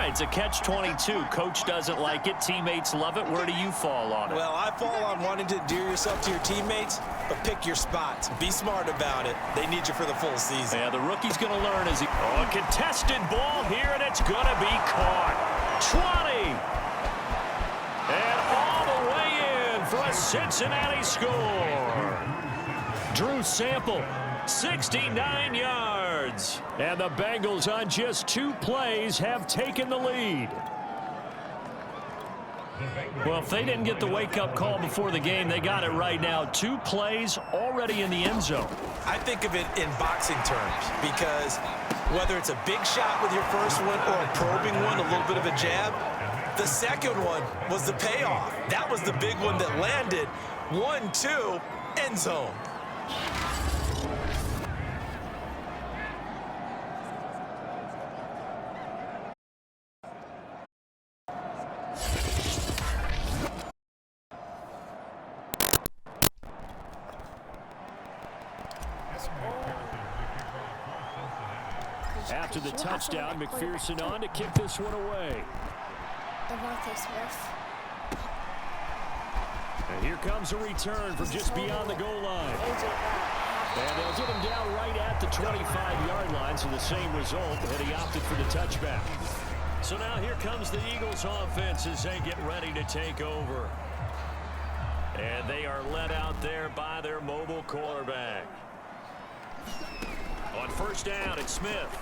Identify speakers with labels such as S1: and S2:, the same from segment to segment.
S1: It's a catch-22. Coach doesn't like it. Teammates love it. Where do you fall on it?
S2: Well, I fall on wanting to endear yourself to your teammates, but pick your spots. Be smart about it. They need you for the full season.
S1: Yeah, the rookie's going to learn as he... Oh, a contested ball here, and it's going to be caught. 20. And all the way in for a Cincinnati score. Drew Sample, 69 yards. And the Bengals on just 2 plays have taken the lead. Well, if they didn't get the wake-up call before the game, they got it right now. 2 plays already in the end zone.
S2: I think of it in boxing terms because whether it's a big shot with your first one or a probing one, a little bit of a jab, the second one was the payoff. That was the big one that landed. 1-2, end zone.
S1: After the touchdown, McPherson on to kick this one away. And here comes a return from just beyond the goal line. And they'll get him down right at the 25-yard line, so the same result, and he opted for the touchback. So now here comes the Eagles offense as they get ready to take over. And they are led out there by their mobile quarterback. On first down, it's Smith.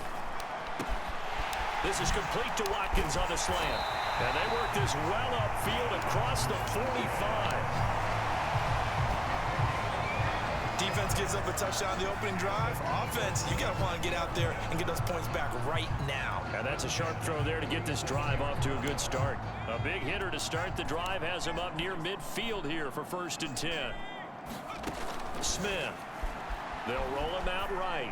S1: This is complete to Watkins on the slant. And they work this well upfield across the 45.
S2: Defense gives up a touchdown the opening drive. Offense, you got to want to get out there and get those points back right now.
S1: And that's a sharp throw there to get this drive off to a good start. A big hitter to start the drive has him up near midfield here for 1st and 10. Smith. They'll roll him out right.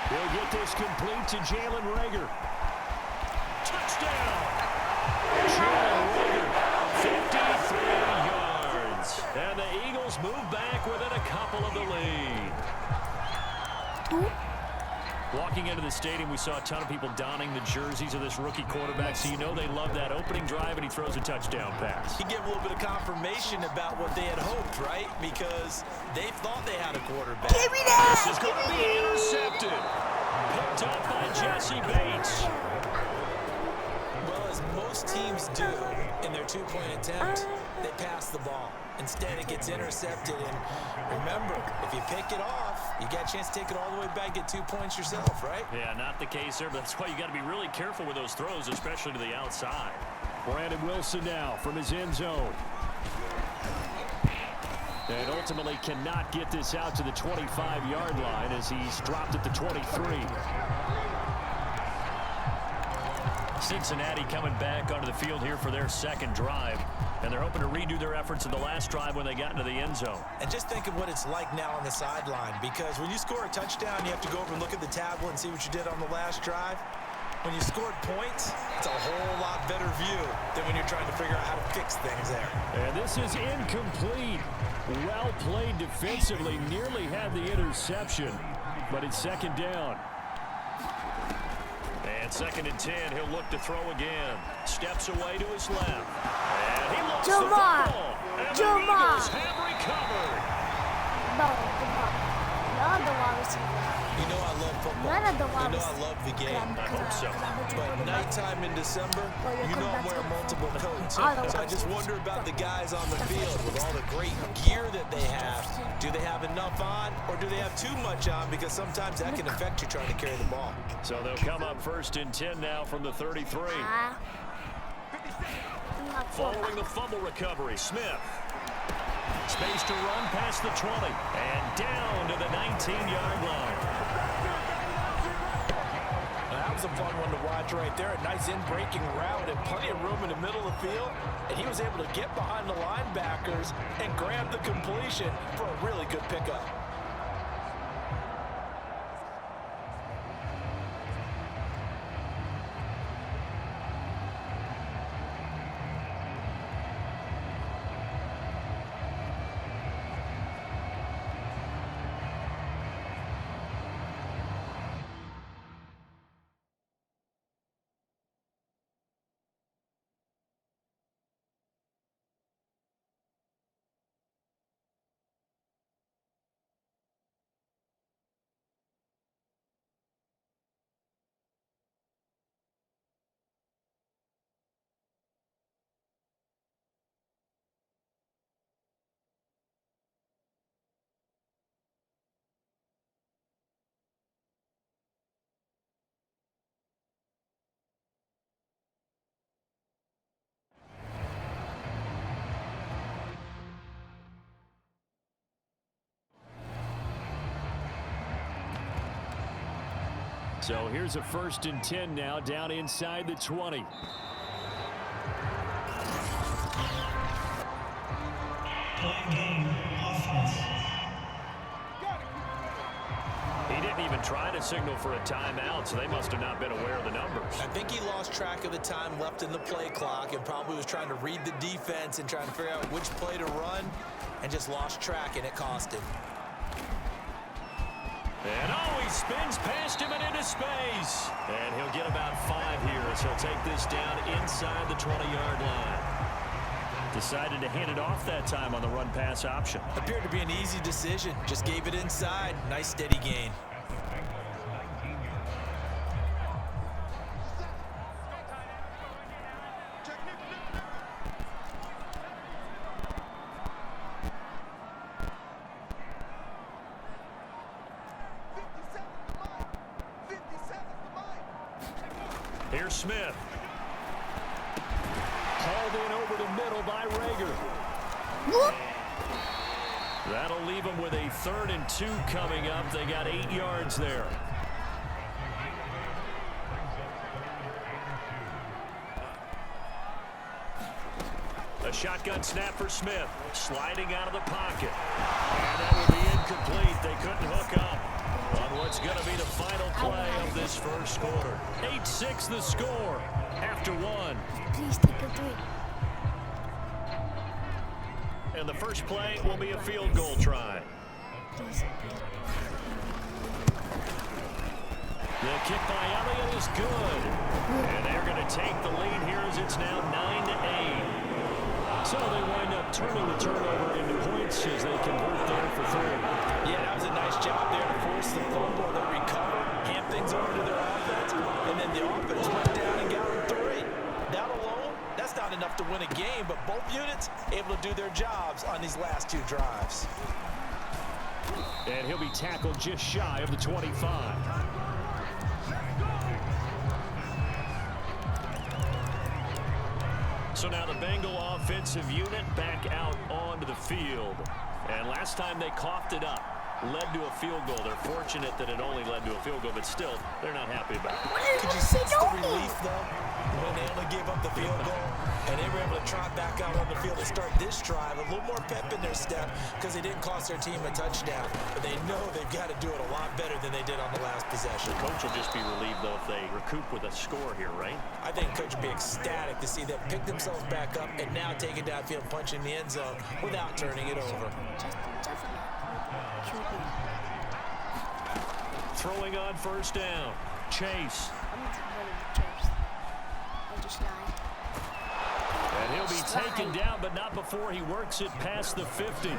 S1: He'll get this complete to Jalen Reagor. Touchdown! Jalen Reagor, 53 yards. And the Eagles move back within a couple of the lead. Walking into the stadium, we saw a ton of people donning the jerseys of this rookie quarterback, so you know they love that opening drive, and he throws a touchdown pass.
S2: He gave a little bit of confirmation about what they had hoped, right? Because they thought they had a quarterback.
S1: Give me that! This is going to be intercepted. Picked up by Jesse Bates.
S2: Well, as most teams do in their 2-point attempt, they pass the ball. Instead, it gets intercepted. And remember, if you pick it off, you got a chance to take it all the way back, get 2 points yourself, right?
S1: Yeah, not the case there, but that's why you got to be really careful with those throws, especially to the outside. Brandon Wilson now from his end zone. And ultimately cannot get this out to the 25-yard line as he's dropped at the 23. Cincinnati coming back onto the field here for their second drive. And they're hoping to redo their efforts in the last drive when they got into the end zone.
S2: And just think of what it's like now on the sideline, because when you score a touchdown, you have to go over and look at the tablet and see what you did on the last drive. When you scored points, it's a whole lot better view than when you're trying to figure out how to fix things there.
S1: And this is incomplete. Well played defensively, nearly had the interception, but it's second down. And 2nd and 10, he'll look to throw again. Steps away to his left. And he lost the football. And the Eagles have recovered.
S2: You know I love football. You know I love the game.
S1: I hope so.
S2: But nighttime in December, you know I'm wearing multiple coats. So I just wonder about the guys on the field with all the great gear that they have. Do they have enough on, or do they have too much on? Because sometimes that can affect you trying to carry the ball.
S1: So they'll come up 1st and 10 now from the 33. Following the fumble recovery, Smith. Space to run past the 20 and down to the 19-yard line.
S2: That was a fun one to watch right there. A nice in-breaking route and plenty of room in the middle of the field. And he was able to get behind the linebackers and grab the completion for a really good pickup.
S1: So here's a 1st and 10 now, down inside the 20. He didn't even try to signal for a timeout, so they must have not been aware of the numbers.
S2: I think he lost track of the time left in the play clock and probably was trying to read the defense and trying to figure out which play to run and just lost track, and it cost him.
S1: And he spins past him and into space. And he'll get about 5 here as he'll take this down inside the 20-yard line. Decided to hand it off that time on the run-pass option.
S2: Appeared to be an easy decision. Just gave it inside. Nice steady gain.
S1: Here's Smith. Hauled in over the middle by Rager. That'll leave them with a 3rd and 2 coming up. They got 8 yards there. A shotgun snap for Smith. Sliding out of the pocket. And that will be incomplete. They couldn't hook up on what's going to be the final play of this first quarter. 8-6 the score after 1.
S3: Please take a 3.
S1: And the first play will be a field goal try.
S3: Please.
S1: The kick by Elliott is good. And they're going to take the lead here as it's now 9-8. So they wind up turning the turnover into points as they convert there for 3.
S2: Yeah, that was a nice job there to force the fumble, then recover, hand things over to their offense, and then the offense went down and got them 3. That alone, that's not enough to win a game, but both units able to do their jobs on these last 2 drives.
S1: And he'll be tackled just shy of the 25. So now the Bengal offensive unit back out onto the field. And last time they coughed it up, led to a field goal. They're fortunate that it only led to a field goal, but still, they're not happy about it.
S2: Could you sense the relief, though, when they only gave up the field goal? And they were able to trot back out on the field and start this drive. A little more pep in their step because they didn't cost their team a touchdown. But they know they've got to do it a lot better than they did on the last possession.
S1: The coach will just be relieved, though, if they recoup with a score here, right?
S2: I think coach will be ecstatic to see them pick themselves back up and now take it downfield, punching the end zone without turning it over.
S1: Throwing on first down. Chase. And he'll be taken down, but not before he works it past the 50.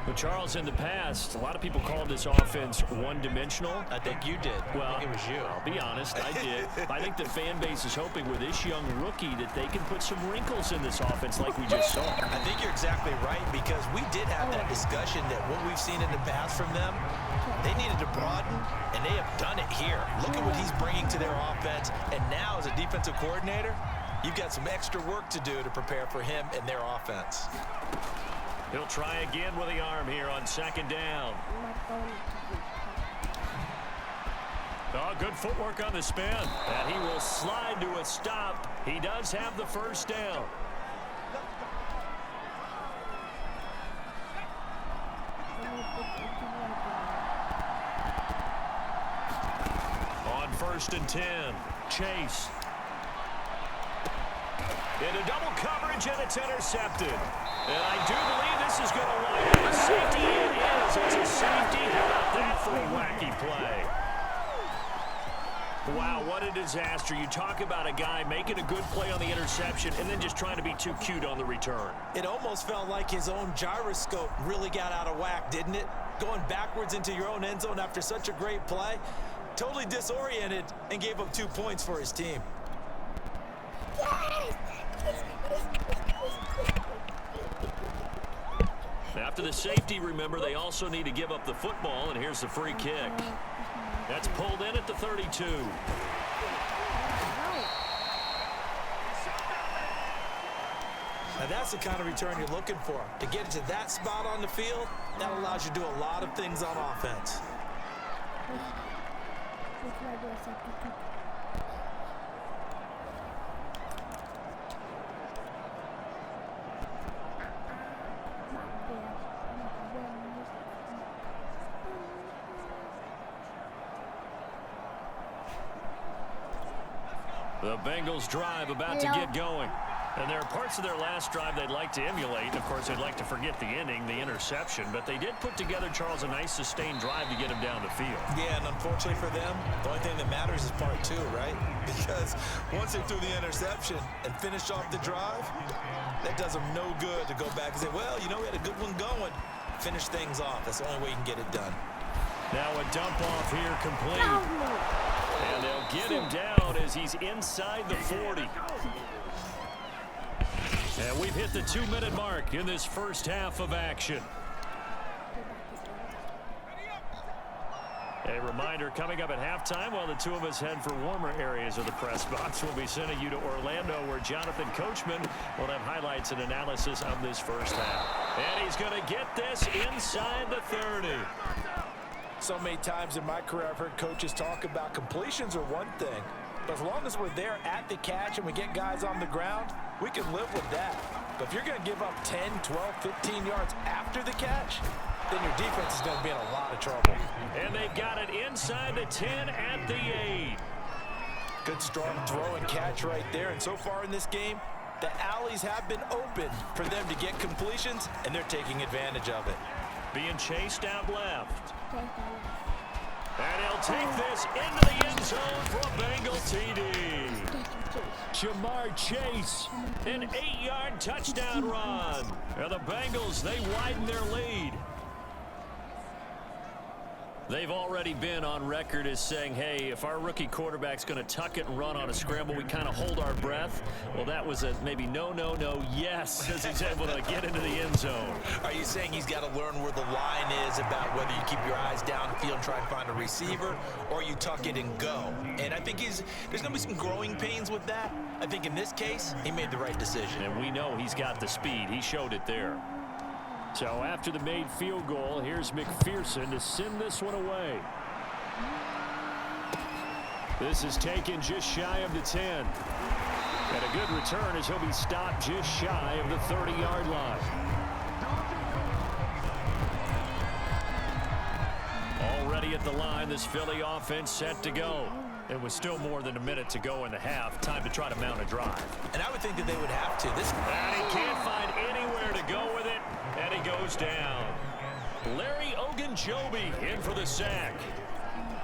S1: But Charles, in the past, a lot of people called this offense one-dimensional.
S2: I think you did.
S1: Well,
S2: I think it was you.
S1: I'll be honest, I did. I think the fan base is hoping with this young rookie that they can put some wrinkles in this offense like we just saw.
S2: I think you're exactly right, because we did have that discussion that what we've seen in the past from them, they needed to broaden, and they have done it here. Look at what he's bringing to their offense, and now as a defensive coordinator, you've got some extra work to do to prepare for him and their offense.
S1: He'll try again with the arm here on 2nd down. Oh, good footwork on the spin. And he will slide to a stop. He does have the first down. On 1st and 10, Chase. Into double coverage, and it's intercepted. And I do believe this is going to wind up a safety. It is. It's a safety. How about that for a wacky play? Wow, what a disaster. You talk about a guy making a good play on the interception and then just trying to be too cute on the return.
S2: It almost felt like his own gyroscope really got out of whack, didn't it? Going backwards into your own end zone after such a great play. Totally disoriented and gave up 2 points for his team.
S1: After the safety, remember, they also need to give up the football, and here's the free kick. That's pulled in at the 32.
S2: Now that's the kind of return you're looking for. To get into that spot on the field, that allows you to do a lot of things on offense.
S1: The Bengals drive about to get going. And there are parts of their last drive they'd like to emulate. Of course, they'd like to forget the inning, the interception. But they did put together, Charles, a nice sustained drive to get him down the field.
S2: Yeah, and unfortunately for them, the only thing that matters is part two, right? Because once they threw the interception and finished off the drive, that does them no good to go back and say, well, you know, we had a good one going. Finish things off. That's the only way you can get it done.
S1: Now a dump off here complete. And they'll get him down as he's inside the 40. And we've hit the 2-minute mark in this first half of action. A reminder, coming up at halftime, while the two of us head for warmer areas of the press box, we'll be sending you to Orlando, where Jonathan Coachman will have highlights and analysis of this first half. And he's going to get this inside the 30.
S2: So many times in my career, I've heard coaches talk about completions are one thing. But as long as we're there at the catch and we get guys on the ground, we can live with that. But if you're going to give up 10, 12, 15 yards after the catch, then your defense is going to be in a lot of trouble.
S1: And they've got it inside the 10 at the 8.
S2: Good strong throw and catch right there. And so far in this game, the alleys have been open for them to get completions, and they're taking advantage of it.
S1: Being chased out left. And he'll take this into the end zone for a Bengal TD. Jamar Chase, an 8-yard touchdown run. And the Bengals, they widen their lead. They've already been on record as saying, hey, if our rookie quarterback's going to tuck it and run on a scramble, we kind of hold our breath. Well, that was a maybe no, yes, as he's able to get into the end zone.
S2: Are you saying he's got to learn where the line is about whether you keep your eyes downfield and try to find a receiver, or you tuck it and go? And I think there's going to be some growing pains with that. I think in this case, he made the right decision.
S1: And we know he's got the speed. He showed it there. So after the made field goal, here's McPherson to send this one away. This is taken just shy of the 10. And a good return as he'll be stopped just shy of the 30-yard line. Already at the line, this Philly offense set to go. It was still more than a minute to go in the half. Time to try to mount a drive.
S2: And I would think that they would have to.
S1: And he can't find anywhere to go with it. And he goes down. Larry Ogunjobi in for the sack.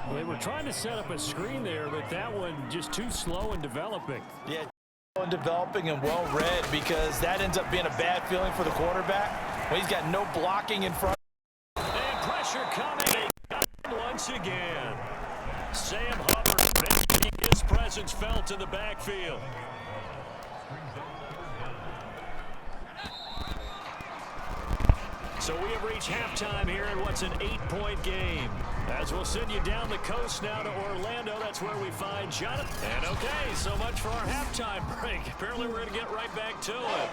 S1: Well, they were trying to set up a screen there, but that one just too slow in developing.
S2: Yeah, slow in developing and well read, because that ends up being a bad feeling for the quarterback when he's got no blocking in front.
S1: And pressure coming. They got it once again. Sam Hubbard making his presence felt in the backfield. So we have reached halftime here in what's an 8-point game. As we'll send you down the coast now to Orlando. That's where we find Jonathan. And okay, so much for our halftime break. Apparently we're going to get right back to it.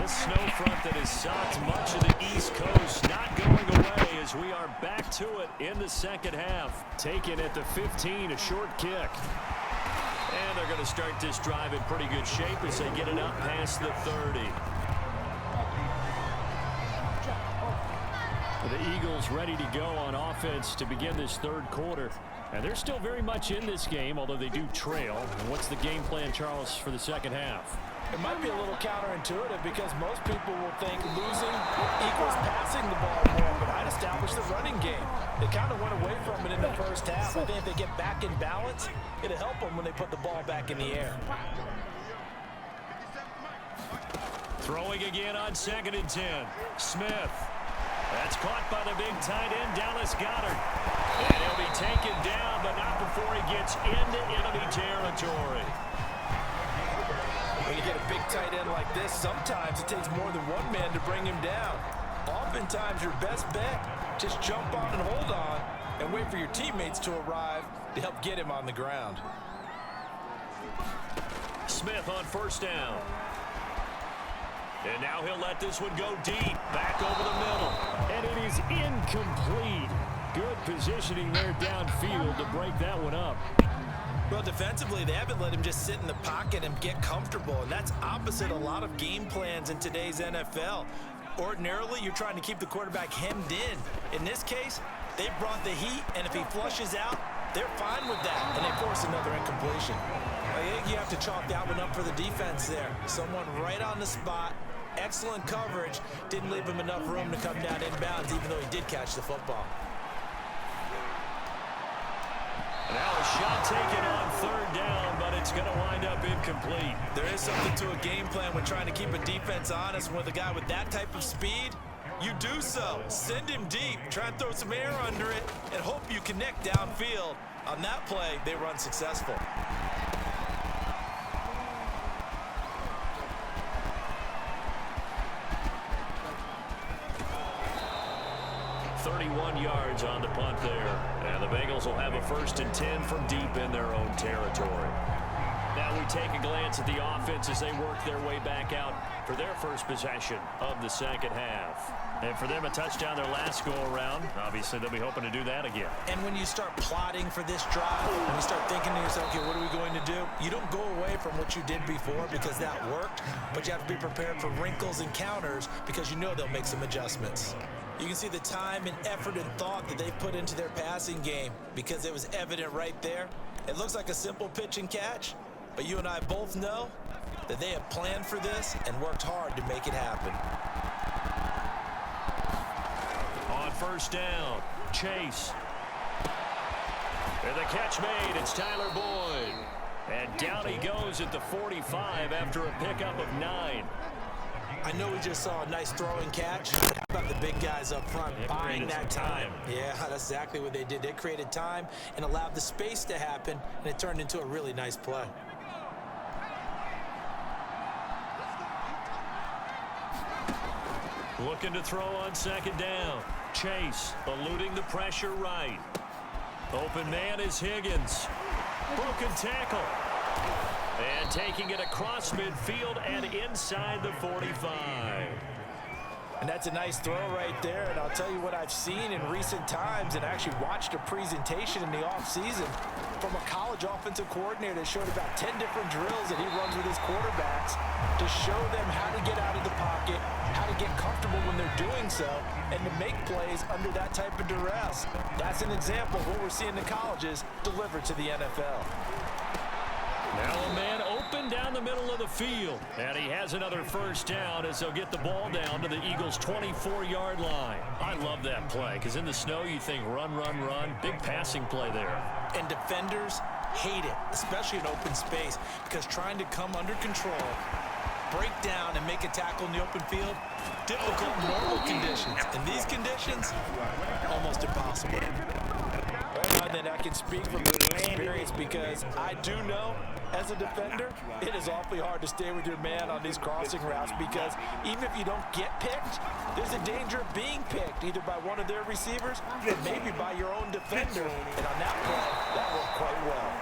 S1: This snow front that has socked much of the East Coast not going away as we are back to it in the second half. Taken at the 15, a short kick. And they're going to start this drive in pretty good shape as they get it up past the 30. The Eagles ready to go on offense to begin this third quarter. And they're still very much in this game, although they do trail. What's the game plan, Charles, for the second half?
S2: It might be a little counterintuitive, because most people will think losing equals passing the ball more, but I'd establish the running game. They kind of went away from it in the first half. I think if they get back in balance, it'll help them when they put the ball back in the air.
S1: Throwing again on 2nd and 10. Smith. That's caught by the big tight end, Dallas Goedert. And he'll be taken down, but not before he gets into enemy territory.
S2: When you get a big tight end like this, sometimes it takes more than one man to bring him down. Oftentimes, your best bet, just jump on and hold on and wait for your teammates to arrive to help get him on the ground.
S1: Smith on 1st down. And now he'll let this one go deep, back over the middle.
S4: And it is incomplete. Good positioning there downfield to break that one up.
S2: Well, defensively, they haven't let him just sit in the pocket and get comfortable, and that's opposite a lot of game plans in today's NFL. Ordinarily, you're trying to keep the quarterback hemmed in. In this case, they brought the heat, and if he flushes out, they're fine with that, and they force another incompletion. I think you have to chalk that one up for the defense there. Someone right on the spot, excellent coverage, didn't leave him enough room to come down inbounds, even though he did catch the football.
S1: Now a shot taken on third down, but it's going to wind up incomplete.
S2: There is something to a game plan when trying to keep a defense honest. With a guy with that type of speed, you do so. Send him deep, try and throw some air under it, and hope you connect downfield. On that play, they were unsuccessful.
S1: 31 yards on the punt there. And the Bengals will have a 1st and 10 from deep in their own territory. Now we take a glance at the offense as they work their way back out for their first possession of the second half. And for them, a touchdown their last go-around. Obviously, they'll be hoping to do that again.
S2: And when you start plotting for this drive, when you start thinking to yourself, okay, what are we going to do? You don't go away from what you did before because that worked, but you have to be prepared for wrinkles and counters because you know they'll make some adjustments. You can see the time and effort and thought that they've put into their passing game because it was evident right there. It looks like a simple pitch and catch, but you and I both know that they have planned for this and worked hard to make it happen.
S1: On first down, Chase. And the catch made, it's Tyler Boyd. And down he goes at the 45 after a pickup of 9.
S2: I know we just saw a nice throwing catch. How about the big guys up front buying that time? Yeah, that's exactly what they did. They created time and allowed the space to happen, and it turned into a really nice play.
S1: Looking to throw on second down. Chase eluding the pressure right. Open man is Higgins. Broken tackle. And taking it across midfield and inside the 45.
S2: And that's a nice throw right there. And I'll tell you what I've seen in recent times and actually watched a presentation in the offseason from a college offensive coordinator that showed about 10 different drills that he runs with his quarterbacks to show them how to get out of the pocket, how to get comfortable when they're doing so, and to make plays under that type of duress. That's an example of what we're seeing in colleges delivered to the NFL.
S1: Now a man open down the middle of the field. And he has another first down as they'll get the ball down to the Eagles' 24-yard line. I love that play because in the snow you think run, run, run. Big passing play there.
S2: And defenders hate it, especially in open space, because trying to come under control, break down, and make a tackle in the open field, difficult in normal conditions. In these conditions, almost impossible. And then I can speak from experience because I do know as a defender, it is awfully hard to stay with your man on these crossing routes because even if you don't get picked, there's a danger of being picked either by one of their receivers or maybe by your own defender. And on that play, that worked quite well.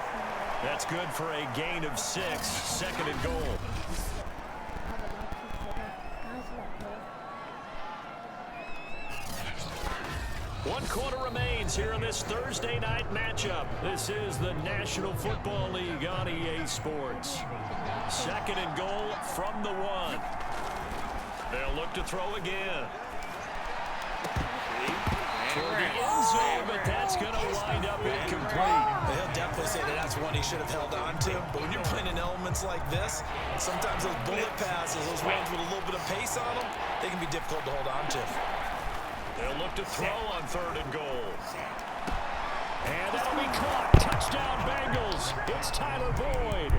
S1: That's good for a gain of 6, 2nd and goal. One quarter remains here in this Thursday night matchup. This is the National Football League on EA Sports. 2nd and goal from the 1. They'll look to throw again. For the end zone, but that's going to wind up incomplete.
S2: He'll definitely say that that's one he should have held on to. But when you're playing in elements like this, sometimes those bullet passes, those ones with a little bit of pace on them, they can be difficult to hold on to.
S1: They'll look to throw on 3rd and goal. And that'll be caught. Touchdown Bengals. It's Tyler Boyd.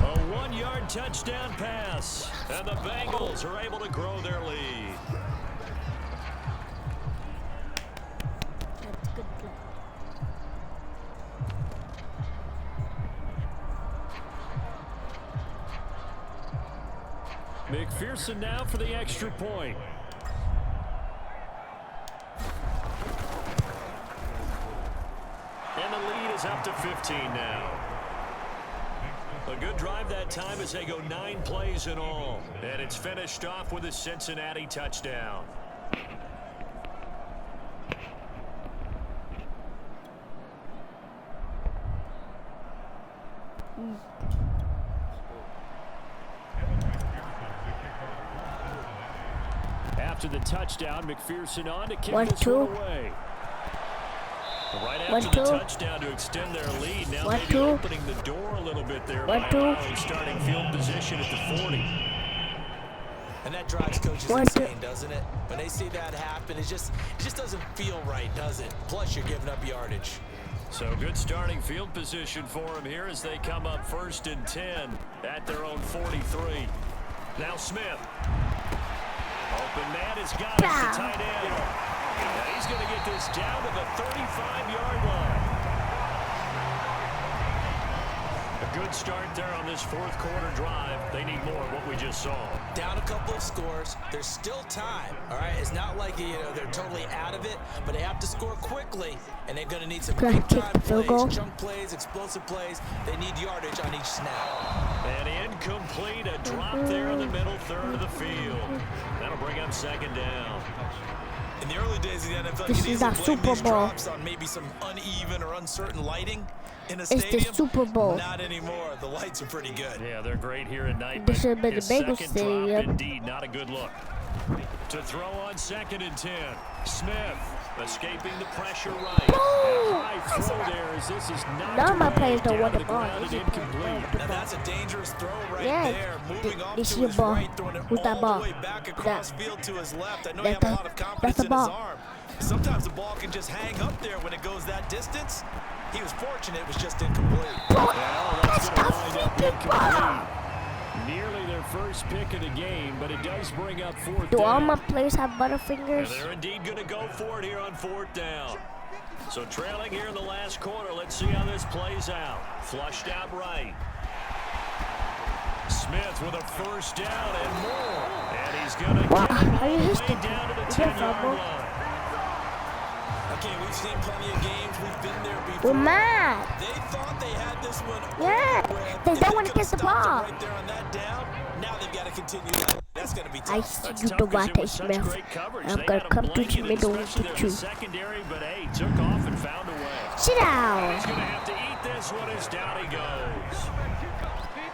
S1: A 1-yard touchdown pass. And the Bengals are able to grow their lead.
S3: That's good play.
S1: McPherson now for the extra point. And the lead is up to 15 now. A good drive that time as they go 9 plays in all. And it's finished off with a Cincinnati touchdown.
S4: After the touchdown, McPherson on to kick
S3: One,
S4: this
S3: two.
S4: one away.
S1: Right
S3: One,
S1: after the
S3: two.
S1: touchdown to extend their lead. Now
S3: One,
S1: maybe
S3: two.
S1: opening the door a little bit there
S3: One,
S1: by
S3: two.
S1: allowing starting field position at the 40.
S2: And that drives coaches
S3: One,
S2: insane, doesn't it? When they see that happen, it just doesn't feel right, does it? Plus, you're giving up yardage.
S1: So good starting field position for them here as they come up 1st and 10 at their own 43. Now Smith. Open man has got it to tight end. And he's going to get this down to the 35-yard line. A good start there on this 4th quarter drive. They need more of what we just saw.
S2: Down a couple of scores. There's still time, all right? It's not like, they're totally out of it, but they have to score quickly, and they're going to need some
S3: Can I kick
S2: big-time
S3: the field
S2: plays,
S3: goal?
S2: chunk plays, explosive plays. They need yardage on each snap.
S1: And incomplete, a drop there in the middle third of the field. That'll bring up 2nd down.
S2: In the early days of the NFL,
S3: This
S2: you
S3: is
S2: could
S3: the
S2: easily blame
S3: Super
S2: these
S3: Bowl.
S2: drops on maybe some uneven or uncertain lighting in a
S3: It's the
S2: stadium.
S3: Super Bowl.
S2: Not anymore. The lights are pretty good.
S1: Yeah, they're great here at night.
S3: This should be the
S1: his
S3: Bengals
S1: second
S3: stadium.
S1: drop, indeed, not a good look. To throw on 2nd and 10. Smith escaping the pressure right.
S3: Boom!
S1: High throw there as this is not
S3: None of my players don't
S1: down
S3: want
S1: to
S3: the
S1: the
S3: ball.
S1: ground
S3: They
S1: and
S3: just
S1: incomplete.
S2: Now that's a dangerous throw right
S3: Yeah,
S2: there. Moving off
S3: this
S2: to
S3: your
S2: his
S3: ball.
S2: right, throwing it
S3: Who's that
S2: all
S3: ball?
S2: the way back across
S3: That-
S2: field to his left. I know
S3: that-
S2: you have a
S3: that-
S2: lot of
S3: that's
S2: confidence
S3: a
S2: in his
S3: ball.
S2: arm. Sometimes the ball can just hang up there when it goes that distance. He was fortunate it was just incomplete.
S1: Well, that's going to wind up
S3: Ball.
S1: incomplete. Nearly their first pick of the game, but it does bring up 4th
S3: Do all
S1: down.
S3: my players have
S1: And
S3: butterfingers?
S1: they're indeed going to go for it here on 4th down. So trailing here in the last quarter. Let's see how this plays out. Flushed out right. Smith with a 1st down and more. And he's going to
S3: Wow,
S1: get it all
S3: are you
S1: the way
S3: history?
S1: down to the
S3: Is that
S1: 10-yard
S3: fumble?
S1: line.
S2: Okay, we've seen plenty of games. We've been there
S3: We're
S2: before.
S3: mad.
S2: They thought they had this one
S3: Yeah,
S2: over with.
S3: they
S2: If
S3: don't wanna
S2: could've
S3: get the
S2: stopped it
S3: ball.
S2: right there on that down, now they've got to continue that. That's going to be
S3: I
S2: tough.
S3: see
S1: That's
S3: you
S1: tough
S3: do
S1: 'cause it
S3: what I
S1: was such
S3: Smith.
S1: great coverage.
S3: I'm
S1: They
S3: gonna
S1: had him
S3: come to the
S1: blanketed,
S3: middle
S1: especially
S3: with
S1: there in the
S3: you.
S1: secondary, but hey, took off and found a way.
S3: Sit
S1: He's
S3: down.
S1: going to have to eat this one as down he goes.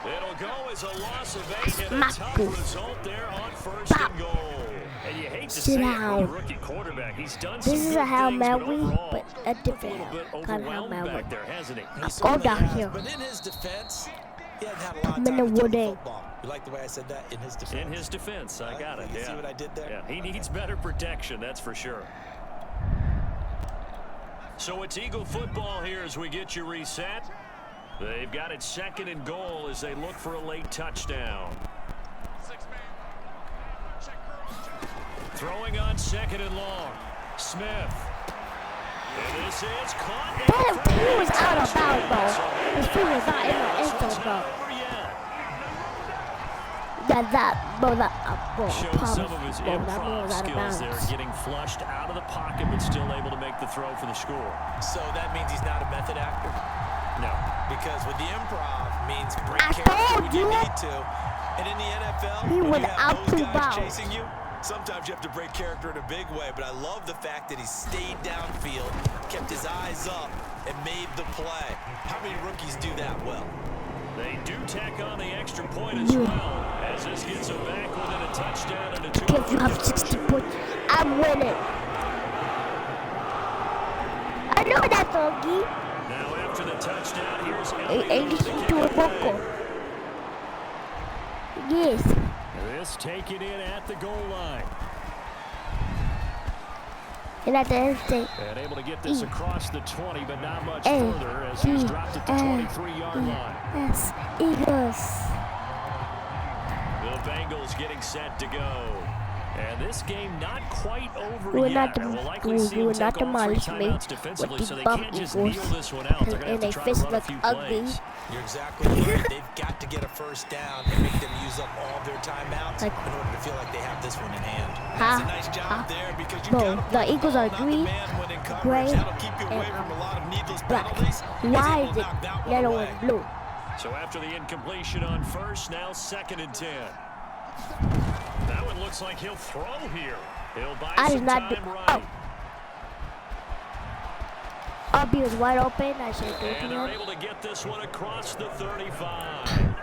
S1: It'll go as a loss of 8 and a
S3: Smack
S1: tough
S3: you.
S1: result there on 1st and goal. And you hate to
S3: Sit
S1: say it
S3: down.
S1: with a rookie quarterback. He's done some
S3: This is
S1: good
S3: a Hail
S1: things, but
S3: Mary,
S1: overall,
S3: but a
S1: looked
S3: different
S1: little bit
S3: kind of Hail
S1: overwhelmed
S3: Mary.
S1: back there, hasn't he?
S2: He
S3: Go
S2: certainly
S3: down
S2: has,
S3: here.
S2: But in his defense, he hasn't had a lot
S3: I'm
S2: of
S3: in
S2: time
S3: the
S2: to throw
S3: wooden.
S2: the football. You like the way I said that? In his defense.
S1: In his defense, I got it.
S2: You
S1: Yeah.
S2: see what I did there?
S1: Yeah, he needs better protection, that's for sure. So it's Eagle football here as we get you reset. They've got it 2nd and goal as they look for a late touchdown. Throwing on 2nd and long. Smith. And this is caught.
S3: That he was out of bounds, though. His feet was not in the end zone,
S1: Not
S3: though.
S1: over yet. Shows some of his
S3: that
S1: improv
S3: was out of
S1: skills there,
S3: bounds.
S1: getting flushed out of the pocket, but still able to make the throw for the score.
S2: So that means he's not a method actor?
S1: No.
S2: Because with the improv means break
S3: I
S2: character
S3: told
S2: when you
S3: you.
S2: need to. And in the NFL,
S3: He
S2: when
S3: was
S2: you have
S3: out
S2: those
S3: to
S2: guys
S3: bounds.
S2: chasing you, sometimes you have to break character in a big way. But I love the fact that he stayed downfield, kept his eyes up, and made the play. How many rookies do that well?
S1: They do tack on the extra point as well, as this gets them back within a touchdown and a 2.
S3: If you have 60 points, I'm winning. I know that, doggy.
S1: Now after the touchdown, here's
S3: And
S1: Elliott with the
S3: listen
S1: kick
S3: to a
S1: away.
S3: vocal. Yes.
S4: This taken in at the goal line.
S3: And at the end, say,
S1: And able to get this across the 20, but not much
S3: A,
S1: further as he's
S3: G,
S1: dropped at the
S3: A,
S1: 23-yard line.
S3: yes, Eagles.
S1: The Bengals getting set to go. And this game not quite over
S3: You will
S1: yet.
S3: not
S1: And we'll likely see
S3: you
S1: them
S3: will not
S1: take all 3
S3: demolish me
S1: timeouts defensively,
S3: with
S1: so
S3: the
S1: they
S3: bum
S1: can't just
S3: Eagles.
S1: kneel this one out. They're going to have
S3: And
S1: to
S3: they
S1: try to
S3: face
S1: run a
S3: look
S1: few
S3: ugly.
S1: plays.
S2: You're exactly right. They've got to get a first down and make them use up all their timeouts
S3: Like-
S2: in order to feel like they have this one in hand.
S3: Ha,
S2: It's a nice job
S3: ha.
S2: there because you
S3: Bro,
S2: got
S3: the Eagles are green, gray,
S2: That'll keep you away
S3: and
S2: from a lot of needless
S3: black.
S2: penalties. He's
S3: Why
S2: able
S3: is
S2: to
S3: it
S2: knock that one
S3: yellow
S2: away.
S3: and blue?
S1: So after the incompletion on first, now 2nd and 10. That one looks like he'll throw here. He'll buy
S3: I did
S1: some
S3: not do.
S1: time
S3: Oh.
S1: right.
S3: Abby was wide open. I should do
S1: And they're
S3: it.
S1: able to get this one across the 35.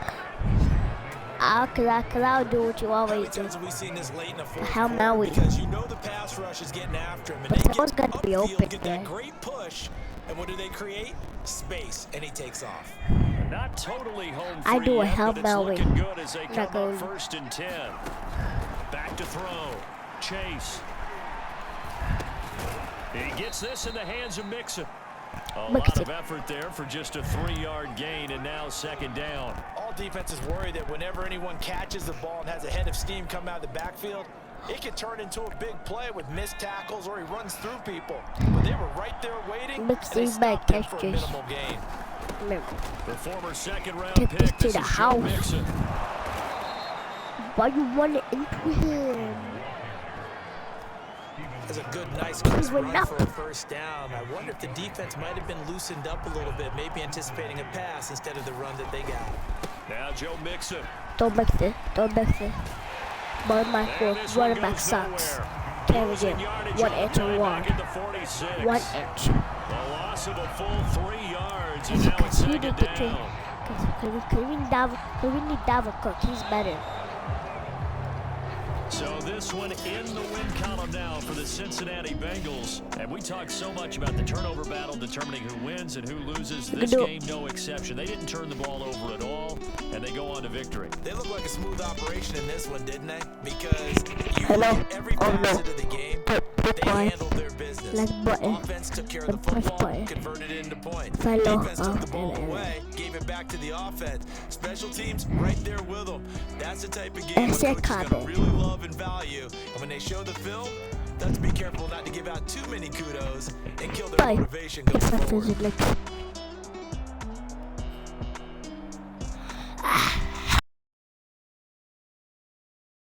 S3: Cause I'll do what you
S2: How
S3: always
S2: many
S3: do.
S2: times have we seen this late in the fourth
S3: How
S2: quarter?
S3: Maui.
S2: Because you know the pass rush is getting after him. And
S3: But
S2: they
S3: that
S2: get
S3: one's gonna be
S2: upfield,
S3: open
S2: get
S3: there.
S2: that great push. And what do they create? Space. And he takes off.
S1: Not totally home
S3: I
S1: free
S3: do a
S1: yet,
S3: Hail
S1: but it's
S3: Mary.
S1: looking good as they come
S3: Not
S1: up
S3: going.
S1: 1st and 10. Back to throw. Chase. He gets this in the hands of Mixon. A lot
S3: Mixon.
S1: of effort there for just a 3-yard gain, and now 2nd down.
S2: All defenses worry that whenever anyone catches the ball and has a head of steam come out of the backfield, it can turn into a big play with missed tackles or he runs through people. But they were right there waiting, and they
S3: Mixon back
S2: stopped him for a
S3: catches.
S2: minimal gain.
S3: Remember,
S1: The former 2nd-round
S3: Take
S1: pick,
S3: this to
S1: this
S3: the
S1: is Joe
S3: house.
S1: Mixon.
S3: why you running into him?
S2: That's a good, nice, crisp
S3: went
S2: run
S3: up.
S2: for a first down. I wonder if the defense might have been loosened up a little bit, maybe anticipating a pass instead of the run that they got.
S1: Now Joe Mixon.
S3: Don't mix it. Don't mix it. But my
S1: And
S3: fourth
S1: this one
S3: running back
S1: goes
S3: sucks.
S1: nowhere.
S3: Carry
S1: Losing
S3: him.
S1: yardage
S3: 1
S1: on
S3: inch
S1: the
S3: and
S1: way
S3: one.
S1: back at the 46.
S3: 1 inch.
S1: The loss of a full 3 yards, and now it's
S3: Because he
S1: 2nd
S3: need to train.
S1: down.
S3: Because we need Dalvin Cook. He's better.
S1: So this one in the win column now for the Cincinnati Bengals. And we talked so much about the turnover battle determining who wins and who loses. This game, no exception. They didn't turn the ball over at all, and they go on to victory.
S2: They look like a smooth operation in this one, didn't they? Because you
S3: Hello?
S2: look at every
S3: Oh, no.
S2: facet of the game, they handled their business.
S3: Like button.
S2: Offense took care of
S3: Like
S2: the
S3: push
S2: football,
S3: button.
S2: converted it into points.
S3: Hello.
S2: Defense took the ball
S3: and-
S2: away, gave it back to the offense. Special teams right there with them. That's the type of game
S3: Ese
S2: a coach is going
S3: cabe.
S2: to really love and value. And when they show the film, they have to be careful not to give out too many kudos and kill their
S3: Bye.
S2: motivation going
S3: If I
S2: forward.
S3: visit like